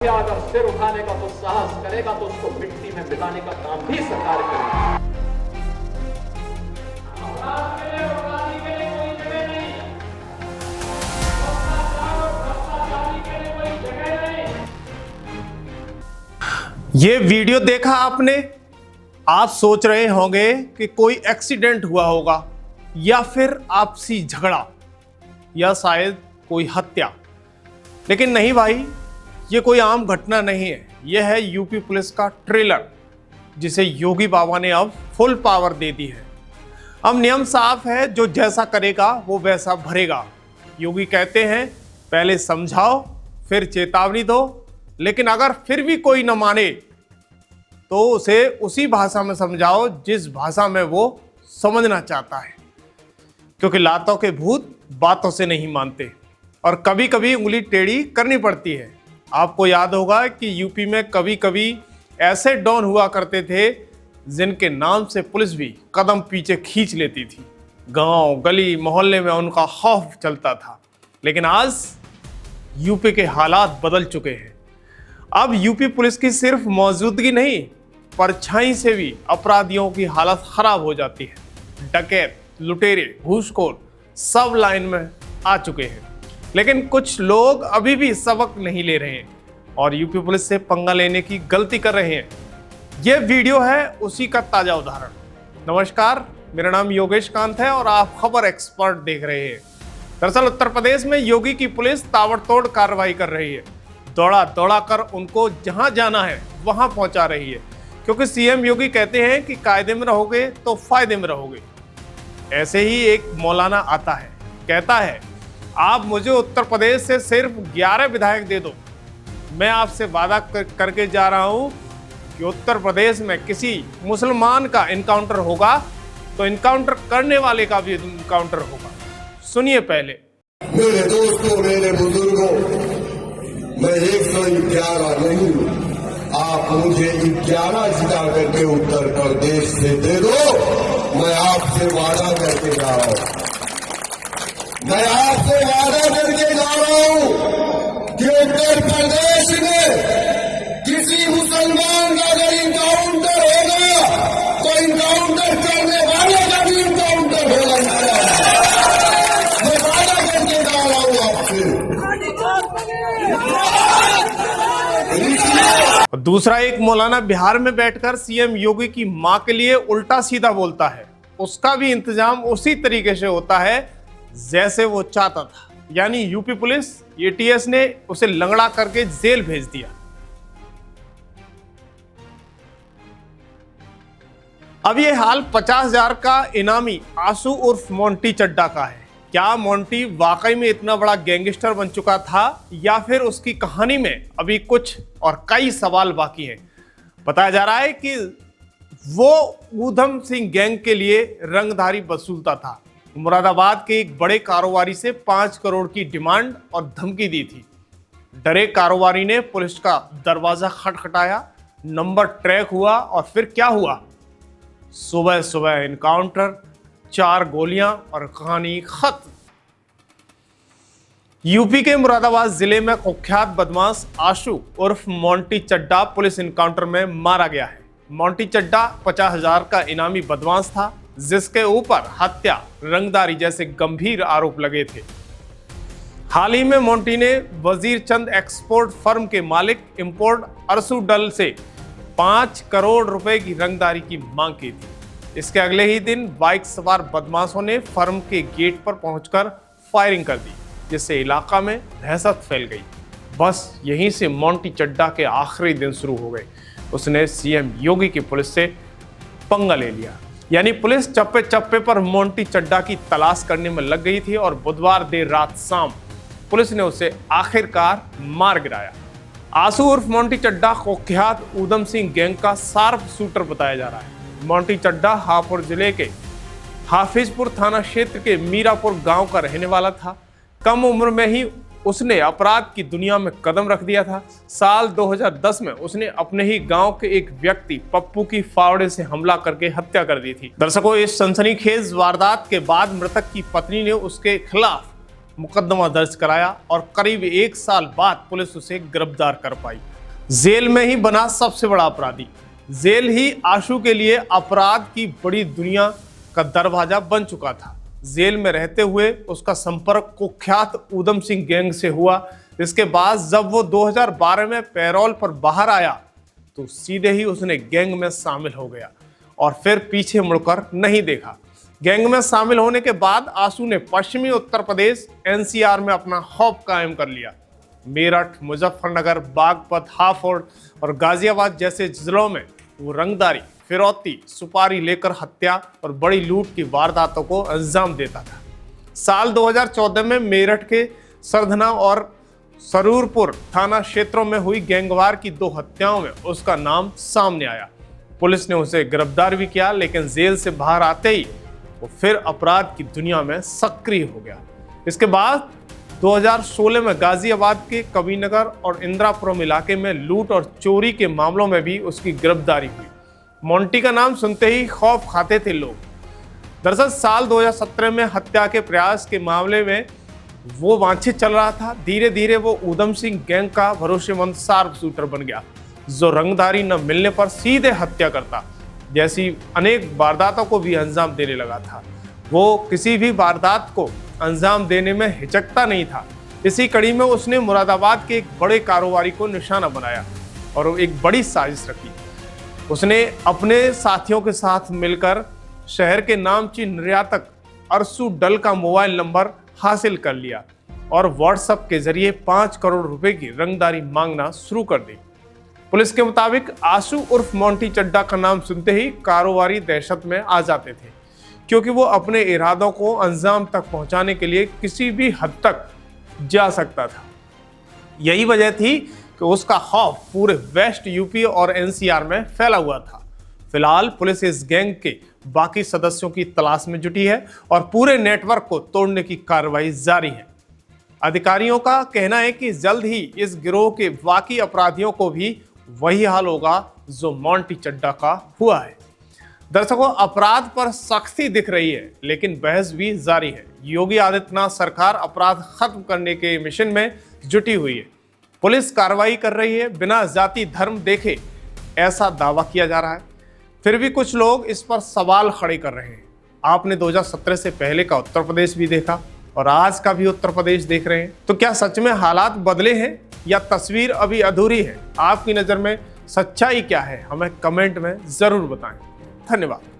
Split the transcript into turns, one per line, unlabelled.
अगर सिर उठाने का तो साहस करेगा तो उसको मिट्टी में मिलाने का काम भी सरकार करेगी।
ये वीडियो देखा आपने, आप सोच रहे होंगे कि कोई एक्सीडेंट हुआ होगा या फिर आपसी झगड़ा या शायद कोई हत्या, लेकिन नहीं भाई, ये कोई आम घटना नहीं है। यह है यूपी पुलिस का ट्रेलर, जिसे योगी बाबा ने अब फुल पावर दे दी है। अब नियम साफ है, जो जैसा करेगा वो वैसा भरेगा। योगी कहते हैं पहले समझाओ फिर चेतावनी दो, लेकिन अगर फिर भी कोई न माने तो उसे उसी भाषा में समझाओ जिस भाषा में वो समझना चाहता है, क्योंकि लातों के भूत बातों से नहीं मानते और कभी कभी उंगली टेढ़ी करनी पड़ती है। आपको याद होगा कि यूपी में कभी कभी ऐसे डॉन हुआ करते थे जिनके नाम से पुलिस भी कदम पीछे खींच लेती थी। गांव गली मोहल्ले में उनका खौफ चलता था, लेकिन आज यूपी के हालात बदल चुके हैं। अब यूपी पुलिस की सिर्फ मौजूदगी नहीं, परछाई से भी अपराधियों की हालत खराब हो जाती है। डकैत, लुटेरे, घूसखोर सब लाइन में आ चुके हैं, लेकिन कुछ लोग अभी भी सबक नहीं ले रहे हैं और यूपी पुलिस से पंगा लेने की गलती कर रहे हैं। यह वीडियो है उसी का ताजा उदाहरण। नमस्कार, मेरा नाम योगेश कांत है और आप खबर एक्सपर्ट देख रहे हैं। दरअसल उत्तर प्रदेश में योगी की पुलिस ताबड़तोड़ कार्रवाई कर रही है। दौड़ा दौड़ा कर उनको जहां जाना है वहां पहुंचा रही है, क्योंकि सीएम योगी कहते हैं कि कायदे में रहोगे तो फायदे में रहोगे। ऐसे ही एक मौलाना आता है, कहता है आप मुझे उत्तर प्रदेश से सिर्फ 11 विधायक दे दो, मैं आपसे वादा करके जा रहा हूं कि उत्तर प्रदेश में किसी मुसलमान का इनकाउंटर होगा तो इनकाउंटर करने वाले का भी इनकाउंटर होगा। सुनिए पहले।
मेरे दोस्तों, मेरे बुजुर्गों, मैं 111 नहीं, आप मुझे 11 जिता करके उत्तर प्रदेश से दे दो, मैं आपसे वादा करके जा रहा हूं। मैं आपसे वादा करके जा रहा हूं कि उत्तर प्रदेश में किसी मुसलमान का अगर इनकाउंटर होगा तो इनकाउंटर करने वाले का भी इनकाउंटर होगा। मैं वादा करके जा रहा हूं आपसे।
दूसरा एक मौलाना बिहार में बैठकर सीएम योगी की मां के लिए उल्टा सीधा बोलता है। उसका भी इंतजाम उसी तरीके से होता है जैसे वो चाहता था, यानी यूपी पुलिस एटीएस ने उसे लंगड़ा करके जेल भेज दिया। अब ये हाल 50,000 का इनामी आशू उर्फ मोंटी चड्डा का है। क्या मोंटी वाकई में इतना बड़ा गैंगस्टर बन चुका था या फिर उसकी कहानी में अभी कुछ और कई सवाल बाकी हैं? बताया जा रहा है कि वो ऊधम सिंह गैंग के लिए रंगधारी वसूलता था। मुरादाबाद के एक बड़े कारोबारी से 5 करोड़ की डिमांड और धमकी दी थी। डरे कारोबारी ने पुलिस का दरवाजा खटखटाया, नंबर ट्रैक हुआ और फिर क्या हुआ? सुबह सुबह इनकाउंटर, 4 गोलियां और कहानी खत्म। यूपी के मुरादाबाद जिले में कुख्यात बदमाश आशू उर्फ मोंटी चड्डा पुलिस इनकाउंटर में मारा गया है। मोंटी चड्डा 50,000 का इनामी बदमाश था, जिसके ऊपर हत्या, रंगदारी जैसे गंभीर आरोप लगे थे। हाल ही में मोंटी ने वजीर चंद एक्सपोर्ट फर्म के मालिक इंपोर्ट अरसू डल से 5 करोड़ रुपए की रंगदारी की मांग की थी। इसके अगले ही दिन बाइक सवार बदमाशों ने फर्म के गेट पर पहुंचकर फायरिंग कर दी, जिससे इलाका में दहशत फैल गई। बस यहीं से मोंटी चड्डा के आखिरी दिन शुरू हो गए। उसने सीएम योगी की पुलिस से पंगा ले लिया, यानी पुलिस चप्पे चप्पे पर मोंटी चड्डा की तलाश करने में लग गई थी और बुधवार देर रात शाम पुलिस ने उसे आखिरकार मार गिराया। आशू उर्फ मोंटी चड्डा कुख्यात ऊधम सिंह गैंग का शार्प शूटर बताया जा रहा है। मोंटी चड्डा हापुड़ जिले के हाफिजपुर थाना क्षेत्र के मीरापुर गांव का रहने वाला था। कम उम्र में ही उसने अपराध की दुनिया में कदम रख दिया था। साल 2010 में उसने अपने ही गांव के एक व्यक्ति पप्पू की फावड़े से हमला करके हत्या कर दी थी। दर्शकों, इस सनसनीखेज वारदात के बाद मृतक की पत्नी ने उसके खिलाफ मुकदमा दर्ज कराया और करीब 1 साल बाद पुलिस उसे गिरफ्तार कर पाई। जेल में ही बना सबसे बड़ा अपराधी। जेल ही आशु के लिए अपराध की बड़ी दुनिया का दरवाजा बन चुका था। जेल में रहते हुए उसका संपर्क कुख्यात ऊधम सिंह गैंग से हुआ। इसके बाद जब वो 2012 में पैरोल पर बाहर आया तो सीधे ही उसने गैंग में शामिल हो गया और फिर पीछे मुड़कर नहीं देखा। गैंग में शामिल होने के बाद आशु ने पश्चिमी उत्तर प्रदेश एनसीआर में अपना खौफ कायम कर लिया। मेरठ, मुजफ्फरनगर, बागपत, हापुड़ और गाजियाबाद जैसे जिलों में वो रंगदारी, फिरौती, सुपारी लेकर हत्या और बड़ी लूट की वारदातों को अंजाम देता था। साल 2014 में मेरठ के सरधना और सरूरपुर थाना क्षेत्रों में हुई गैंगवार की 2 हत्याओं में उसका नाम सामने आया। पुलिस ने उसे गिरफ्तार भी किया, लेकिन जेल से बाहर आते ही वो फिर अपराध की दुनिया में सक्रिय हो गया। इसके बाद 2016 में गाजियाबाद के कबीरनगर और इंदिरापुरम इलाके में लूट और चोरी के मामलों में भी उसकी गिरफ्तारी हुई। मोंटी का नाम सुनते ही खौफ खाते थे लोग। दरअसल साल 2017 में हत्या के प्रयास के मामले में वो वांछित चल रहा था। धीरे धीरे वो ऊधम सिंह गैंग का भरोसेमंद शार्प शूटर बन गया, जो रंगदारी न मिलने पर सीधे हत्या करता जैसी अनेक वारदातों को भी अंजाम देने लगा था। वो किसी भी वारदात को अंजाम देने में हिचकता नहीं था। इसी कड़ी में उसने मुरादाबाद के एक बड़े कारोबारी को निशाना बनाया और एक बड़ी साजिश रखी। उसने अपने साथियों के साथ मिलकर शहर के नामचीन निर्यातक अरसू डल का मोबाइल नंबर हासिल कर लिया और व्हाट्सएप के जरिए 5 करोड़ रुपए की रंगदारी मांगना शुरू कर दी। पुलिस के मुताबिक आशु उर्फ मोंटी चड्डा का नाम सुनते ही कारोबारी दहशत में आ जाते थे, क्योंकि वो अपने इरादों को अंजाम तक पहुंचाने के लिए किसी भी हद तक जा सकता था। यही वजह थी कि उसका खौफ पूरे वेस्ट यूपी और एनसीआर में फैला हुआ था। फिलहाल पुलिस इस गैंग के बाकी सदस्यों की तलाश में जुटी है और पूरे नेटवर्क को तोड़ने की कार्रवाई जारी है। अधिकारियों का कहना है कि जल्द ही इस गिरोह के बाकी अपराधियों को भी वही हाल होगा जो मोंटी चड्डा का हुआ है। दर्शकों, अपराध पर सख्ती दिख रही है, लेकिन बहस भी जारी है। योगी आदित्यनाथ सरकार अपराध खत्म करने के मिशन में जुटी हुई है। पुलिस कार्रवाई कर रही है, बिना जाति धर्म देखे, ऐसा दावा किया जा रहा है। फिर भी कुछ लोग इस पर सवाल खड़े कर रहे हैं। आपने 2017 से पहले का उत्तर प्रदेश भी देखा और आज का भी उत्तर प्रदेश देख रहे हैं, तो क्या सच में हालात बदले हैं या तस्वीर अभी अधूरी है? आपकी नज़र में सच्चाई क्या है? हमें कमेंट में ज़रूर बताएं। धन्यवाद।